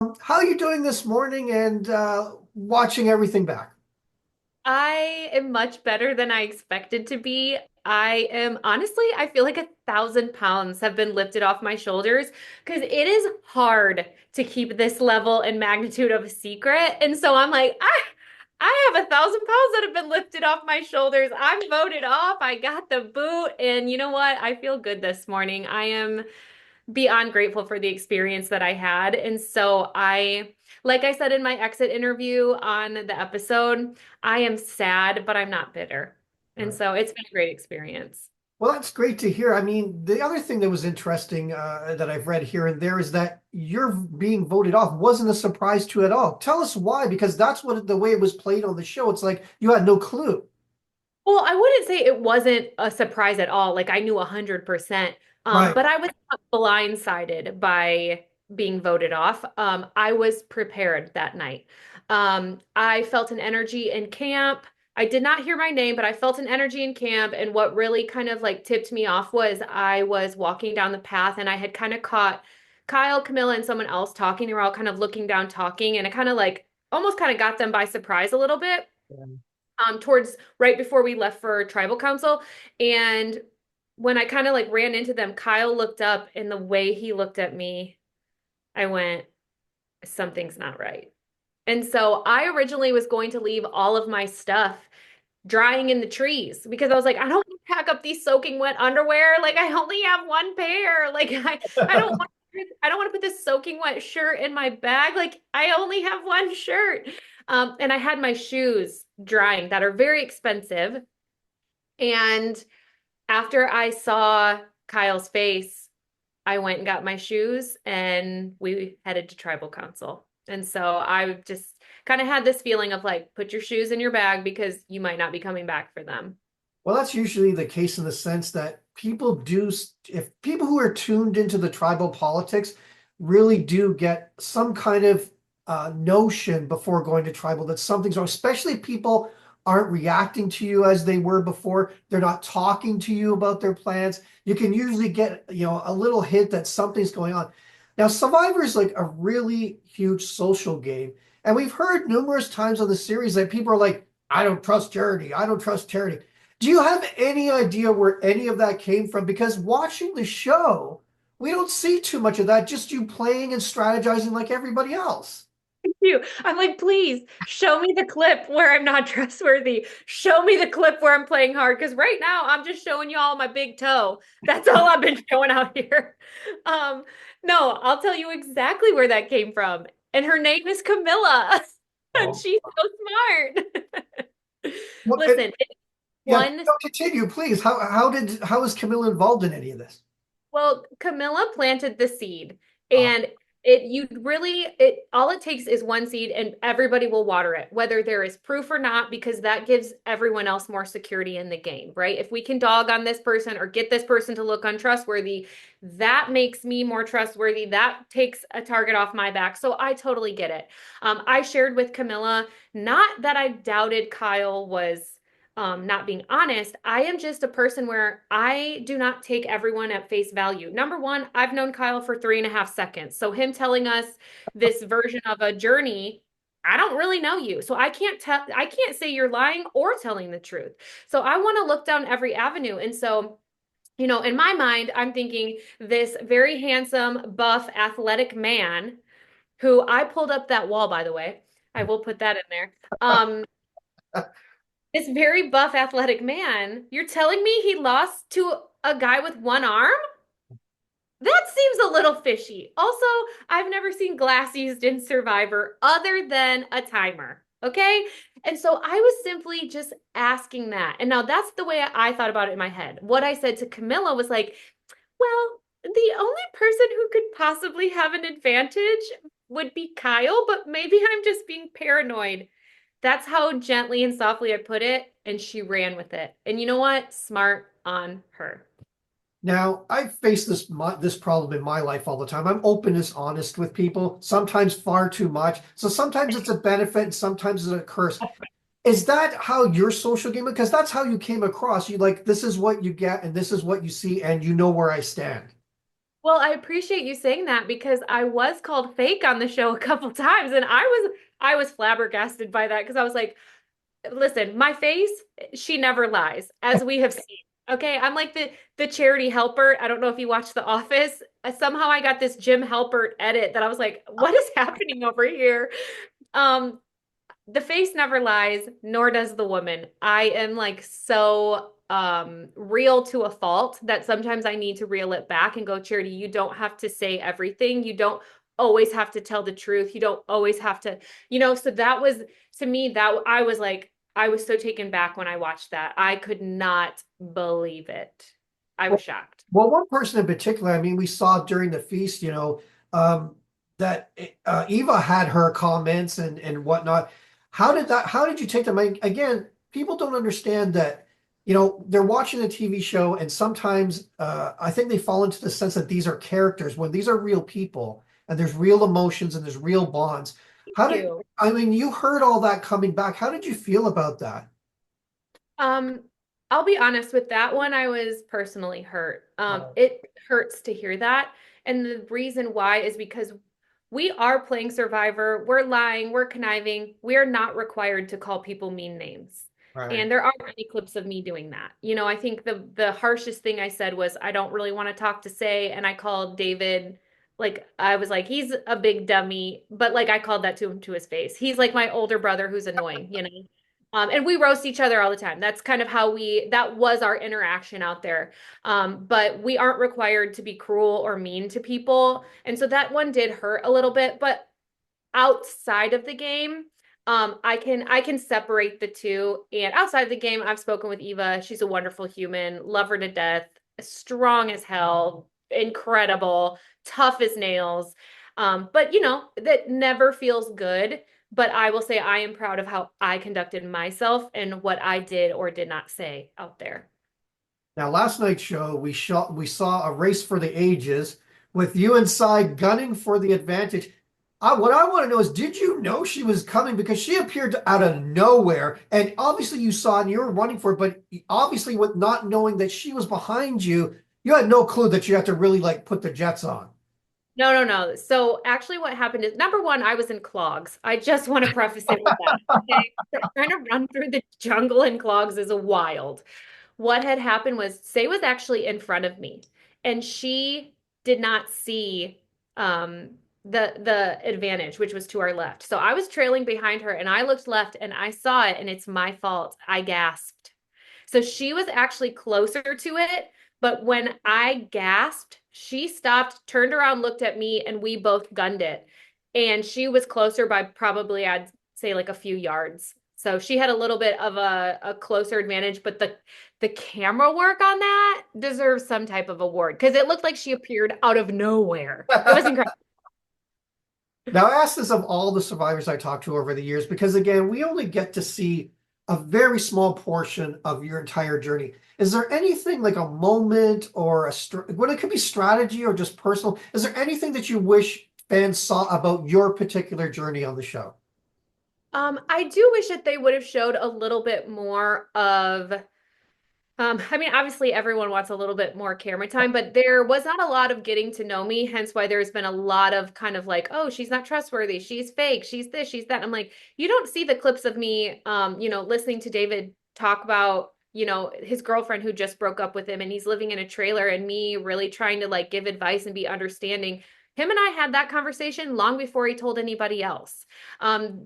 How are you doing this morning and watching everything back? I am much better than I expected to be. I am honestly, I feel like 1,000 pounds have been lifted off my shoulders because it is hard to keep this level and magnitude of a secret. And so I'm like, I have 1,000 pounds that have been lifted off my shoulders. I'm voted off. I got the boot. And you know what? I feel good this morning. I am beyond grateful for the experience that I had. And so like I said in my exit interview on the episode, I am sad, but I'm not bitter. And Right. so it's been a great experience. Well, that's great to hear. I mean, the other thing that was interesting that I've read here and there is that you're being voted off wasn't a surprise to you at all. Tell us why, because that's what the way it was played on the show. It's like you had no clue. Well, I wouldn't say it wasn't a surprise at all. Like I knew 100%. Right. But I was not blindsided by being voted off. I was prepared that night. I felt an energy in camp. I did not hear my name, but I felt an energy in camp. And what really kind of like tipped me off was I was walking down the path and I had kind of caught Kyle, Camilla, and someone else talking. They were all kind of looking down, talking, and it kind of like almost kind of got them by surprise a little bit towards right before we left for tribal council. And when I kind of like ran into them, Kyle looked up and the way he looked at me, I went, something's not right. And so I originally was going to leave all of my stuff drying in the trees because I was like, I don't want to pack up these soaking wet underwear. Like I only have one pair. Like I don't want to put this soaking wet shirt in my bag. Like I only have one shirt. And I had my shoes drying that are very expensive. And after I saw Kyle's face, I went and got my shoes and we headed to tribal council. And so I just kind of had this feeling of like, put your shoes in your bag because you might not be coming back for them. Well, that's usually the case in the sense that people do, if people who are tuned into the tribal politics really do get some kind of notion before going to tribal that something's wrong, especially if people aren't reacting to you as they were before. They're not talking to you about their plans. You can usually get, a little hint that something's going on. Now, Survivor is like a really huge social game. And we've heard numerous times on the series that people are like, I don't trust charity. I don't trust charity. Do you have any idea where any of that came from? Because watching the show, we don't see too much of that, just you playing and strategizing like everybody else. You. I'm like, please show me the clip where I'm not trustworthy. Show me the clip where I'm playing hard. Because right now I'm just showing you all my big toe. That's all I've been showing out here. Um, no, I'll tell you exactly where that came from. And her name is Camilla. And Oh. she's so smart. Well, Listen, it's yeah, one. no, continue, please. How is Camilla involved in any of this? Well, Camilla planted the seed Oh, and it all it takes is one seed and everybody will water it, whether there is proof or not, because that gives everyone else more security in the game, right? If we can dog on this person or get this person to look untrustworthy, that makes me more trustworthy. That takes a target off my back. So I totally get it. I shared with Camilla, not that I doubted Kyle was not being honest. I am just a person where I do not take everyone at face value. Number one, I've known Kyle for 3.5 seconds. So him telling us this version of a journey, I don't really know you. So I can't say you're lying or telling the truth. So I want to look down every avenue. And so in my mind, I'm thinking this very handsome, buff, athletic man who I pulled up that wall, by the way. I will put that in there. This very buff, athletic man, you're telling me he lost to a guy with one arm? That seems a little fishy. Also, I've never seen glass used in Survivor other than a timer. Okay. And so I was simply just asking that. And now that's the way I thought about it in my head. What I said to Camilla was like, well, the only person who could possibly have an advantage would be Kyle, but maybe I'm just being paranoid. That's how gently and softly I put it, and she ran with it. And you know what? Smart on her. now I face this problem in my life all the time. I'm open and honest with people, sometimes far too much. So sometimes it's a benefit, and sometimes it's a curse. Is that how your social game? Because that's how you came across. You like this is what you get, and this is what you see, and you know where I stand. Well, I appreciate you saying that because I was called fake on the show a couple times and I was flabbergasted by that because I was like, listen, my face, she never lies, as we have seen. Okay, I'm like the charity helper. I don't know if you watch The Office. Somehow I got this Jim Halpert edit that I was like, what is happening over here? Um, the face never lies, nor does the woman. I am like so real to a fault that sometimes I need to reel it back and go, Charity, you don't have to say everything. You don't always have to tell the truth. You don't always have to, so that was to me that I was like, I was so taken back when I watched that. I could not believe it. I was shocked. Well, one person in particular, I mean, we saw during the feast, um, that Eva had her comments and whatnot. How did you take them? Again, people don't understand that, they're watching a TV show and sometimes I think they fall into the sense that these are characters when these are real people and there's real emotions and there's real bonds. Thank How did, you. I mean, you heard all that coming back. How did you feel about that? Um, I'll be honest with that one, I was personally hurt. Uh, It hurts to hear that. And the reason why is because we are playing Survivor. We're lying, we're conniving. We are not required to call people mean names. right. And there aren't any clips of me doing that. I think the harshest thing I said was I don't really want to talk to Say, and I called David like I was like he's a big dummy, but like I called that to him to his face. He's like my older brother who's annoying. And we roast each other all the time. That's kind of how that was our interaction out there. But we aren't required to be cruel or mean to people. And so that one did hurt a little bit, but outside of the game, I can separate the two. And outside of the game, I've spoken with Eva. She's a wonderful human, love her to death, strong as hell, incredible, tough as nails. But that never feels good. But I will say I am proud of how I conducted myself and what I did or did not say out there. Now, last night's show, we saw a race for the ages with you inside gunning for the advantage. What I want to know is, did you know she was coming? Because she appeared out of nowhere, and obviously you saw it and you were running for it, but obviously with not knowing that she was behind you, you had no clue that you had to really like put the jets on. No, no, no. So actually what happened is number one, I was in clogs. I just want to preface it with that. Okay. Trying to run through the jungle in clogs is a wild. What had happened was Say was actually in front of me and she did not see the advantage, which was to our left. So I was trailing behind her and I looked left and I saw it and it's my fault. I gasped. So she was actually closer to it, but when I gasped, she stopped, turned around, looked at me, and we both gunned it. And she was closer by probably, I'd say, like a few yards. So she had a little bit of a closer advantage, but the camera work on that deserves some type of award because it looked like she appeared out of nowhere. It was incredible. Now, I ask this of all the survivors I talked to over the years because, again, we only get to see a very small portion of your entire journey. Is there anything like a moment or when it could be strategy or just personal? Is there anything that you wish fans saw about your particular journey on the show? I do wish that they would have showed a little bit more of I mean, obviously everyone wants a little bit more camera time, but there was not a lot of getting to know me, hence why there's been a lot of kind of like, oh, she's not trustworthy, she's fake, she's this, she's that. I'm like, you don't see the clips of me listening to David talk about, his girlfriend who just broke up with him and he's living in a trailer and me really trying to like give advice and be understanding. Him and I had that conversation long before he told anybody else.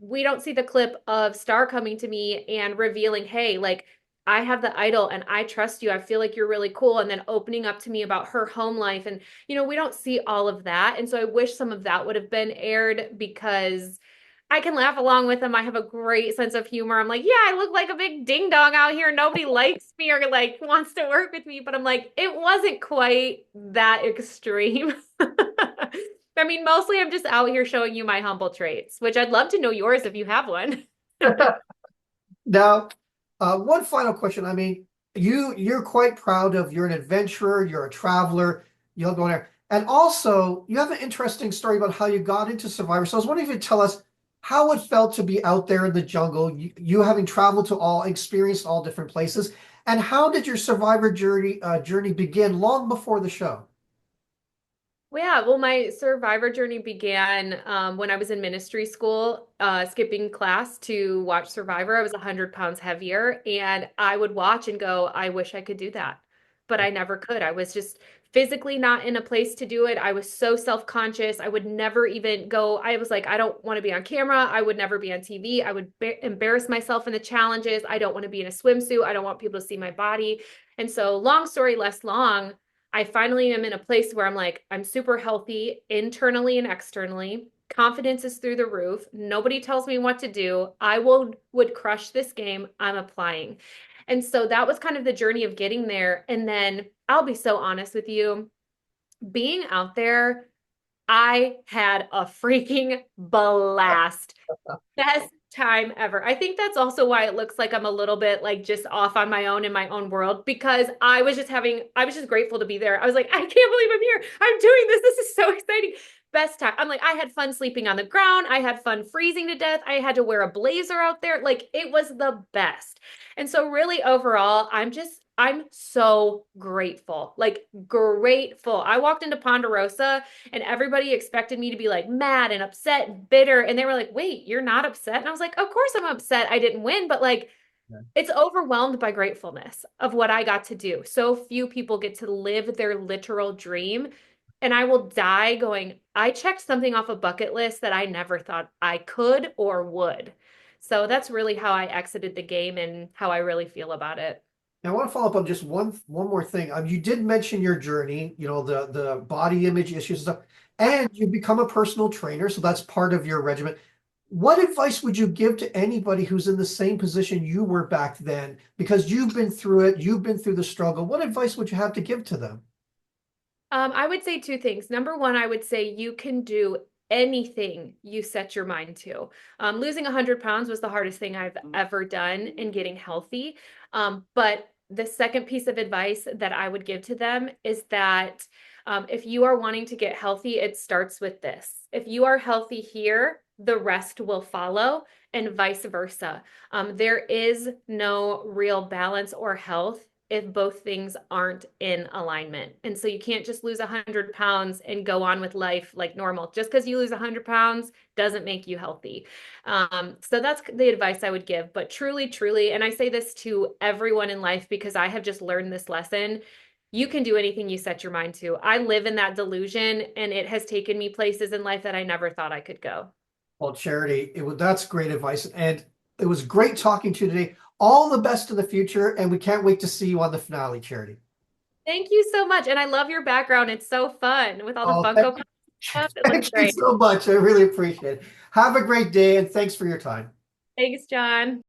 We don't see the clip of Star coming to me and revealing, hey, like I have the idol and I trust you. I feel like you're really cool. And then opening up to me about her home life. And, we don't see all of that. And so I wish some of that would have been aired because I can laugh along with them. I have a great sense of humor. I'm like, yeah, I look like a big ding dong out here. Nobody likes me or like wants to work with me. But I'm like, it wasn't quite that extreme. I mean, mostly I'm just out here showing you my humble traits, which I'd love to know yours if you have one. Now, one final question. I mean, you're quite proud of you're an adventurer, you're a traveler, you'll go there. And also, you have an interesting story about how you got into Survivor. So I was wondering if you'd tell us how it felt to be out there in the jungle, you having traveled to experienced all different places, and how did your Survivor journey begin long before the show? Yeah, well, my survivor journey began when I was in ministry school, skipping class to watch Survivor. I was 100 pounds heavier, and I would watch and go, I wish I could do that. But I never could. I was just physically not in a place to do it. I was so self-conscious. I would never even go. I was like, I don't want to be on camera. I would never be on TV. I would embarrass myself in the challenges. I don't want to be in a swimsuit. I don't want people to see my body. And so, long story less long, I finally am in a place where I'm like, I'm super healthy internally and externally. Confidence is through the roof. Nobody tells me what to do. I would crush this game. I'm applying. And so that was kind of the journey of getting there. And then I'll be so honest with you, being out there, I had a freaking blast. Best time ever. I think that's also why it looks like I'm a little bit like just off on my own in my own world because I was just grateful to be there. I was like, I can't believe I'm here. I'm doing this. This is so exciting. Best time. I'm like, I had fun sleeping on the ground. I had fun freezing to death. I had to wear a blazer out there. Like it was the best. And so really overall, I'm so grateful. Like grateful. I walked into Ponderosa and everybody expected me to be like mad and upset and bitter. And they were like, wait, you're not upset? And I was like, of course I'm upset. I didn't win, but like, Yeah. it's overwhelmed by gratefulness of what I got to do. So few people get to live their literal dream. And I will die going, I checked something off a bucket list that I never thought I could or would. So that's really how I exited the game and how I really feel about it. Now, I want to follow up on just one more thing. You did mention your journey, the body image issues and stuff, and you become a personal trainer, so that's part of your regimen. What advice would you give to anybody who's in the same position you were back then? Because you've been through it, you've been through the struggle. What advice would you have to give to them? I would say two things. Number one, I would say you can do anything you set your mind to. Losing 100 pounds was the hardest thing I've ever done in getting healthy. But the second piece of advice that I would give to them is that if you are wanting to get healthy, it starts with this. If you are healthy here, the rest will follow, and vice versa. There is no real balance or health if both things aren't in alignment. And so you can't just lose 100 pounds and go on with life like normal. Just because you lose 100 pounds doesn't make you healthy. So that's the advice I would give. But truly, truly, and I say this to everyone in life because I have just learned this lesson. You can do anything you set your mind to. I live in that delusion, and it has taken me places in life that I never thought I could go. Well, Charity, that's great advice. And it was great talking to you today. All the best in the future, and we can't wait to see you on the finale, Charity. Thank you so much. And I love your background. It's so fun with all the Oh, Funko Pop stuff. It looks thank you great. so much. I really appreciate it. Have a great day, and thanks for your time. Thanks, John.